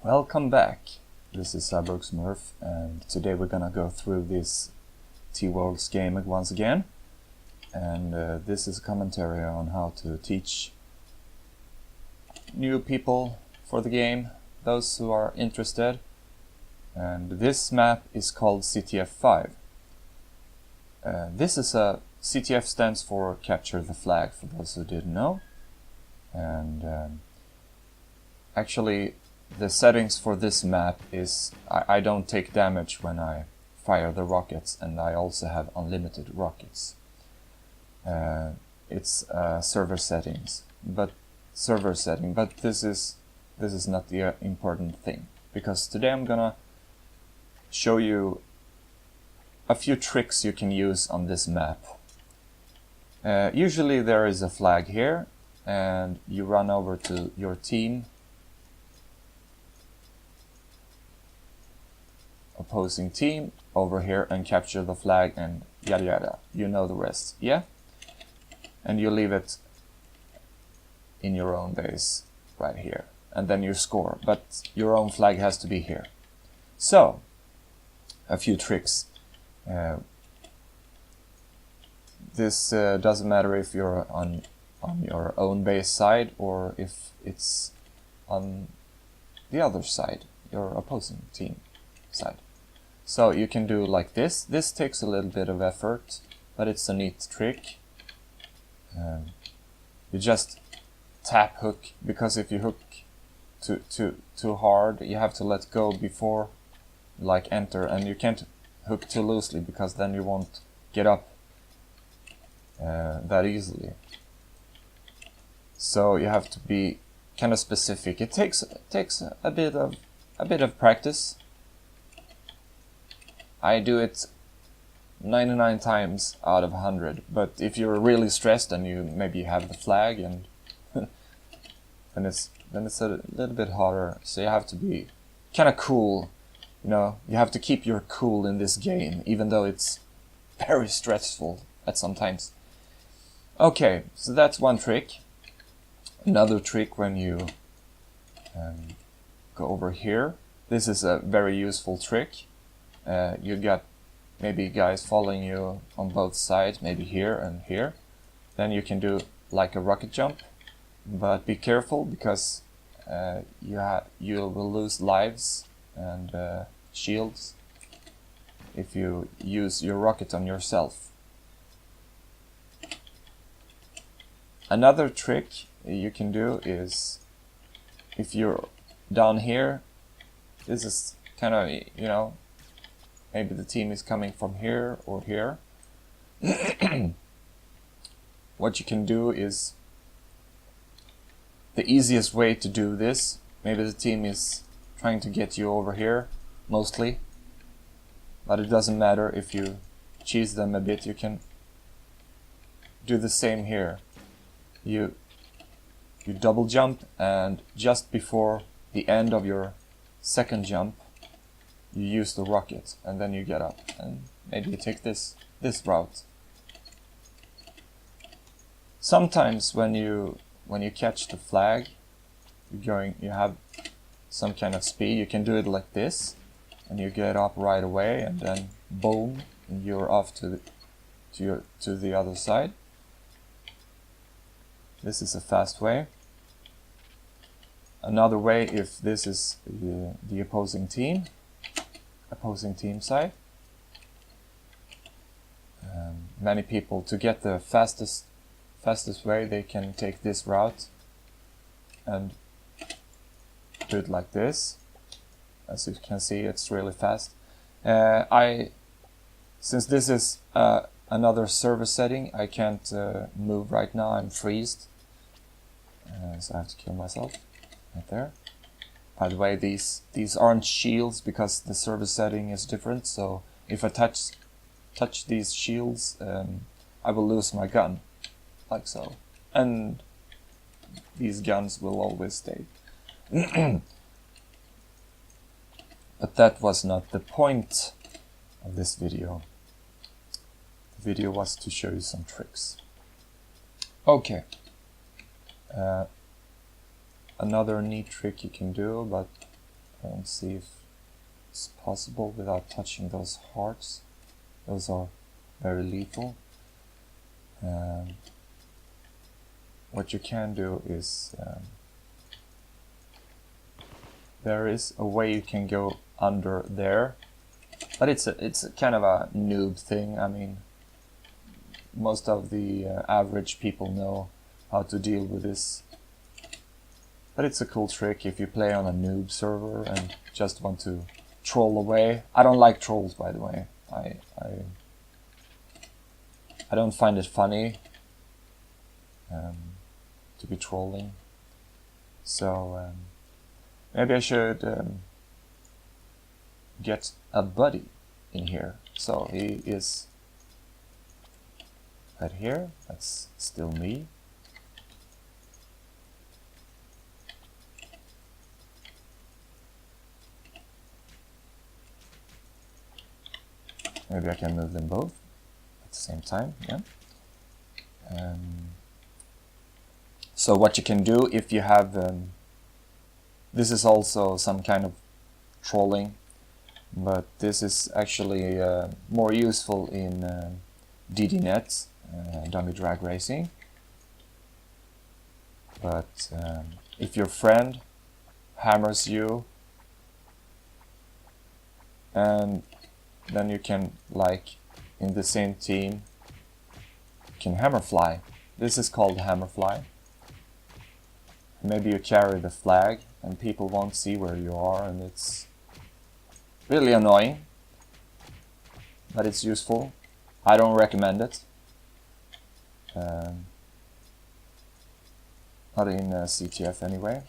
Welcome back. This is Smurf, and today we're gonna go through this Teeworlds game once again. And this is a commentary on how to teach new people for the game, those who are interested. And this map is called ctf5. This is a CTF stands for Capture the Flag, for those who didn't know. And actually, the settings for this map is I don't take damage when I fire the rockets, and I also have unlimited rockets. It's server setting, but this is not the important thing, because today I'm gonna show you a few tricks you can use on this map. Usually there is a flag here, and you run over to your team, opposing team, over here, and capture the flag, and yada yada. You know the rest, yeah? And you leave it in your own base right here, and then you score, but your own flag has to be here. So, a few tricks. This doesn't matter if you're on your own base side or if it's on the other side, your opposing team side. So you can do like this. This takes a little bit of effort, but it's a neat trick. You just tap hook, because if you hook too hard, you have to let go before like enter, and you can't hook too loosely, because then you won't get up that easily. So you have to be kind of specific. It takes a bit of practice. I do it 99 times out of 100, but if you're really stressed and you maybe have the flag, and then it's a little bit harder. So you have to be kind of cool, you know. You have to keep your cool in this game, even though it's very stressful at some times. Okay, so that's one trick. Another trick, when you go over here, this is a very useful trick. You got maybe guys following you on both sides, maybe here and here. Then you can do like a rocket jump, but be careful, because you will lose lives and shields if you use your rocket on yourself. Another trick you can do is, if you're down here, this is kind of, you know, maybe the team is coming from here or here. What you can do is, the easiest way to do this, maybe the team is trying to get you over here, mostly, but it doesn't matter if you cheese them a bit. You can do the same here. You double jump, and just before the end of your second jump, you use the rocket, and then you get up, and maybe you take this route. Sometimes when you catch the flag, you have some kind of speed. You can do it like this, and you get up right away, and then boom, and you're off to the other side. This is a fast way. Another way, if this is the opposing team side. Many people, to get the fastest way, they can take this route and do it like this. As you can see, it's really fast. Since this is another server setting, I can't move right now. I'm freezed, so I have to kill myself right there. By the way, these aren't shields, because the server setting is different. So if I touch these shields, I will lose my gun, like so. And these guns will always stay. But that was not the point of this video. The video was to show you some tricks. Okay. Another neat trick you can do, but and see if it's possible without touching those hearts. Those are very lethal. What you can do is there is a way you can go under there, but it's a kind of a noob thing. I mean, most of the average people know how to deal with this, but it's a cool trick if you play on a noob server and just want to troll away. I don't like trolls, by the way. I don't find it funny to be trolling, so maybe I should get a buddy in here. So he is right here. That's still me. Maybe I can move them both at the same time. Yeah. So what you can do if you have this is also some kind of trolling, but this is actually more useful in DDNet, Dummy Drag Racing. But if your friend hammers you, and then you can, like in the same team, you can hammer fly. This is called hammer fly. Maybe you carry the flag and people won't see where you are, and it's really annoying, but it's useful. I don't recommend it. Not in CTF anyway.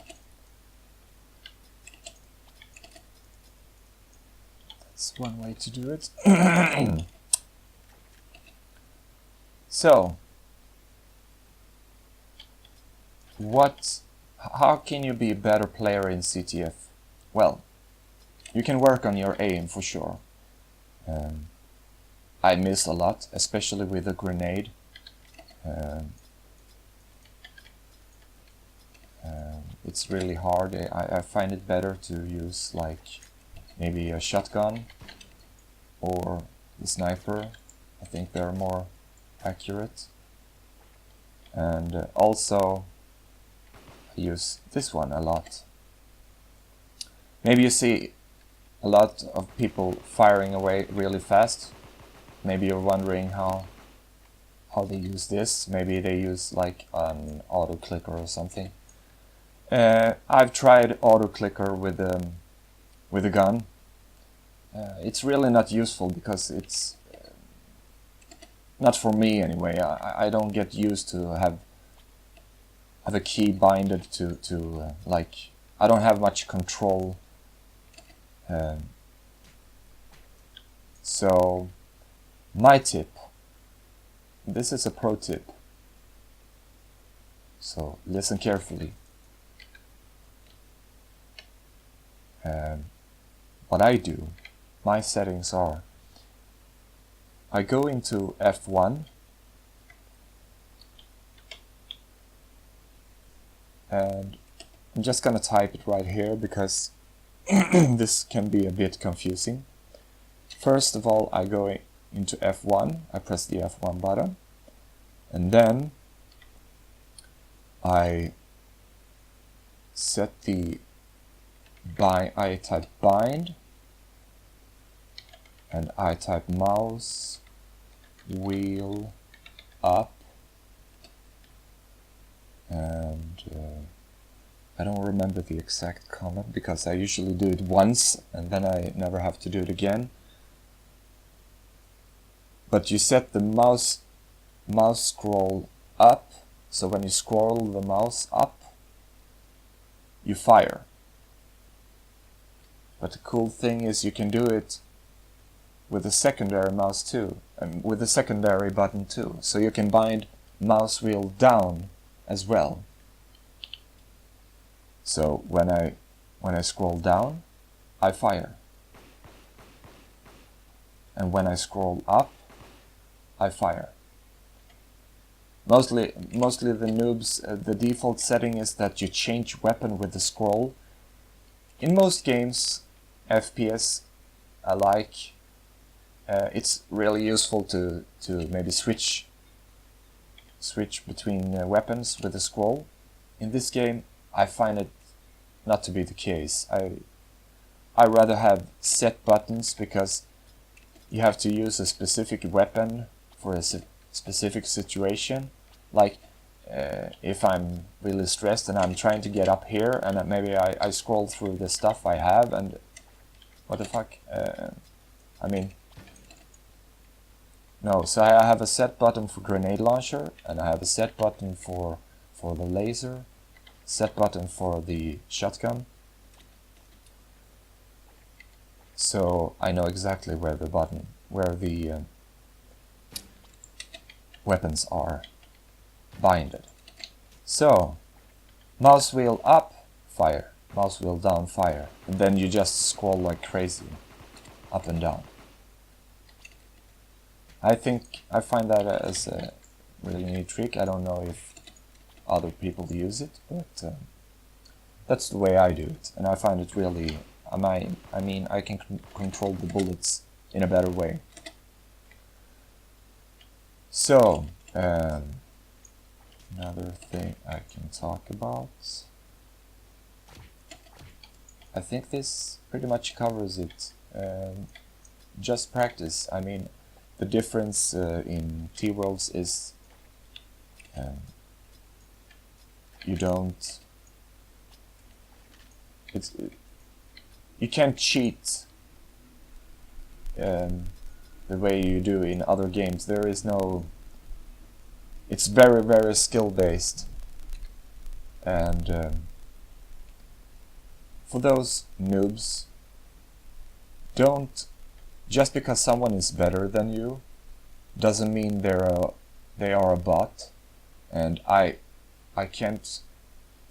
That's one way to do it. So, how can you be a better player in CTF? Well, you can work on your aim for sure. I miss a lot, especially with a grenade. It's really hard. I find it better to use like maybe a shotgun or the sniper. I think they're more accurate. And also I use this one a lot. Maybe you see a lot of people firing away really fast. Maybe you're wondering how they use this. Maybe they use like an auto clicker or something. I've tried auto clicker with a gun. It's really not useful because it's not for me anyway. I don't get used to have a key binded to like, I don't have much control. So my tip, this is a pro tip, so listen carefully. What I do, my settings are, I go into F1 and I'm just gonna type it right here because this can be a bit confusing. First of all, I go into F1, I press the F1 button, and then I set the I type bind, and I type mouse wheel up, and I don't remember the exact command because I usually do it once and then I never have to do it again. But you set the mouse scroll up, so when you scroll the mouse up, you fire. But the cool thing is you can do it with the secondary mouse too, and with the secondary button too. So you can bind mouse wheel down as well. So when I scroll down, I fire. And when I scroll up, I fire. Mostly the noobs, the default setting is that you change weapon with the scroll. in most games, FPS alike, it's really useful to maybe switch between weapons with a scroll. In this game, I find it not to be the case. I rather have set buttons because you have to use a specific weapon for a specific situation. Like if I'm really stressed and I'm trying to get up here, and maybe I scroll through the stuff I have, and what the fuck? I mean, no. So I have a set button for grenade launcher, and I have a set button for the laser, set button for the shotgun. So I know exactly where the weapons are binded. So mouse wheel up, fire. Mouse wheel down, fire. And then you just scroll like crazy, up and down. I find that as a really neat trick. I don't know if other people use it, but that's the way I do it, and I find it really. I mean, I can control the bullets in a better way. So, another thing I can talk about. I think this pretty much covers it. Just practice. I mean, the difference in Teeworlds is you don't. You can't cheat the way you do in other games. There is no. It's very, very skill based, and for those noobs, don't, just because someone is better than you doesn't mean they are a bot, and I can't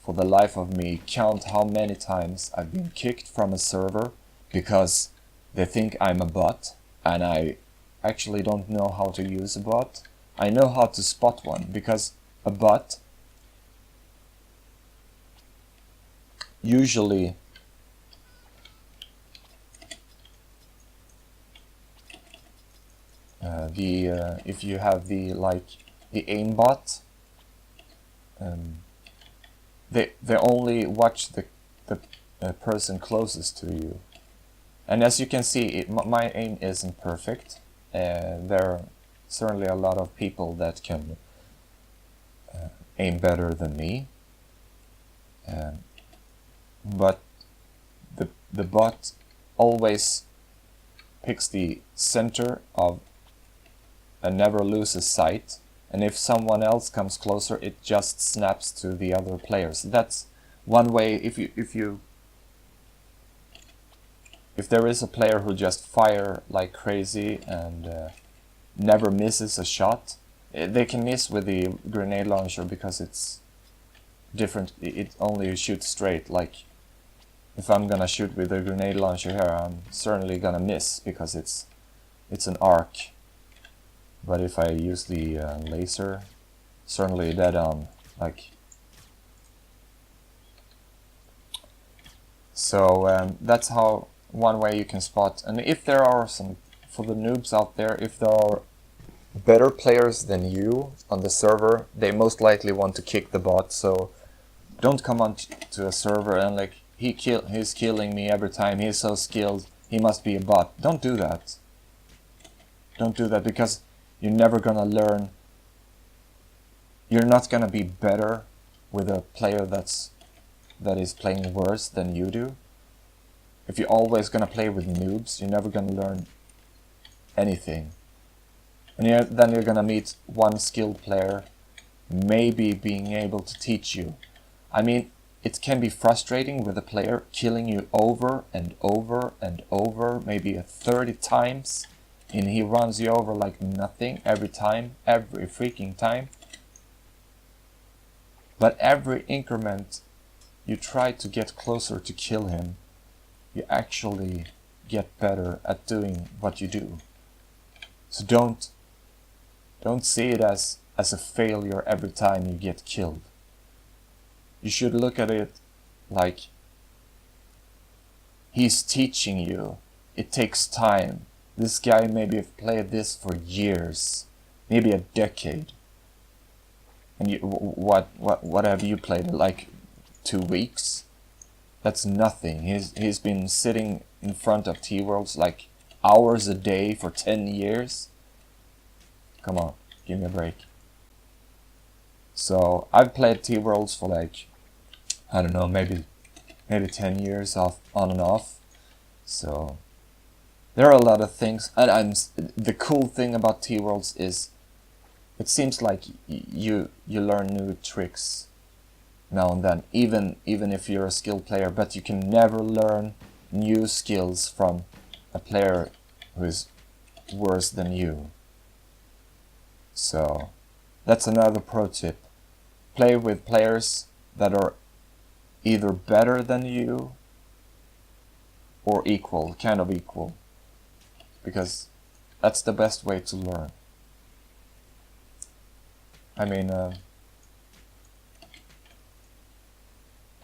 for the life of me count how many times I've been kicked from a server because they think I'm a bot, and I actually don't know how to use a bot. I know how to spot one, because a bot usually if you have the aimbot, they only watch the person closest to you, and as you can see, my aim isn't perfect. There are certainly a lot of people that can aim better than me, but the bot always picks the center of and never loses sight, and if someone else comes closer, it just snaps to the other players. That's one way. If there is a player who just fire like crazy and never misses a shot, they can miss with the grenade launcher because it's different. It only shoots straight. Like if I'm gonna shoot with the grenade launcher here, I'm certainly gonna miss because it's an arc. But if I use the laser, certainly dead on. So that's how one way you can spot. And if there are some, for the noobs out there, if there are better players than you on the server, they most likely want to kick the bot. So don't come on to a server and like he's killing me every time. He's so skilled. He must be a bot. Don't do that. Don't do that, because you're never gonna learn. You're not gonna be better with a player that is playing worse than you do. If you're always gonna play with noobs, you're never gonna learn anything. And then you're gonna meet one skilled player, maybe being able to teach you. I mean, it can be frustrating with a player killing you over and over and over, maybe 30 times. And he runs you over like nothing every time, every freaking time. But every increment you try to get closer to kill him, you actually get better at doing what you do. So don't see it as a failure every time you get killed. You should look at it like He's teaching you. It takes time. This guy maybe have played this for years, maybe a decade. And you, what have you played? Like 2 weeks? That's nothing. He's been sitting in front of Teeworlds like hours a day for 10 years. Come on, give me a break. So I've played Teeworlds for like, I don't know, maybe 10 years on and off. So there are a lot of things, and the cool thing about Teeworlds is it seems like you learn new tricks now and then, even if you're a skilled player, but you can never learn new skills from a player who is worse than you. So that's another pro tip. Play with players that are either better than you or equal, kind of equal, because that's the best way to learn. I mean,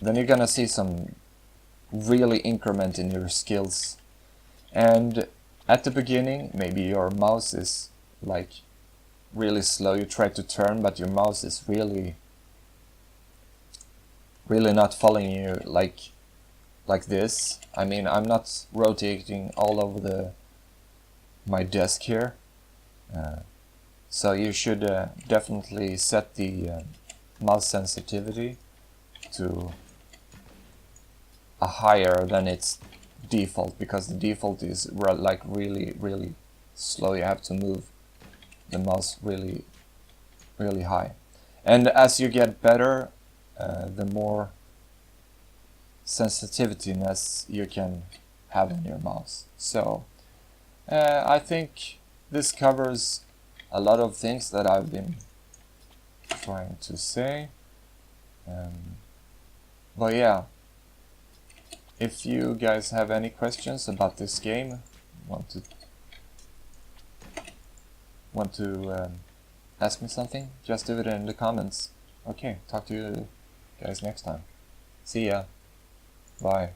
then you're gonna see some really increment in your skills. And at the beginning, maybe your mouse is like really slow. You try to turn, but your mouse is really not following you like this. I mean, I'm not rotating all over my desk here. So you should definitely set the mouse sensitivity to a higher than its default, because the default is like really slow. You have to move the mouse really high. And as you get better, the more sensitiveness you can have in your mouse. So I think this covers a lot of things that I've been trying to say. But yeah, if you guys have any questions about this game, want to ask me something, just do it in the comments. Okay, talk to you guys next time. See ya. Bye.